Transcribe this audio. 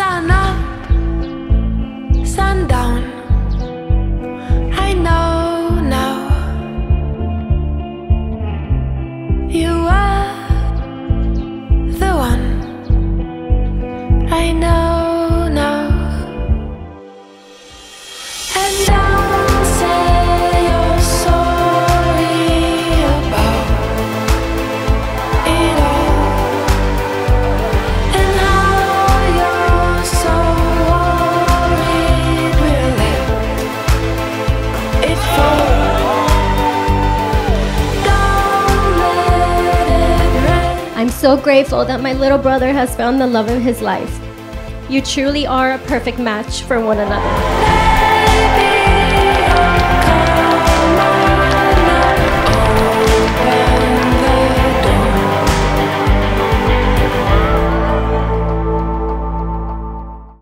Sun up, sundown. I know now. You are the one. I know now. And don't say you're sorry about it all. And how you're so worried we'll let it fall. Don't let it rain. I'm so grateful that my little brother has found the love of his life. You truly are a perfect match for one another.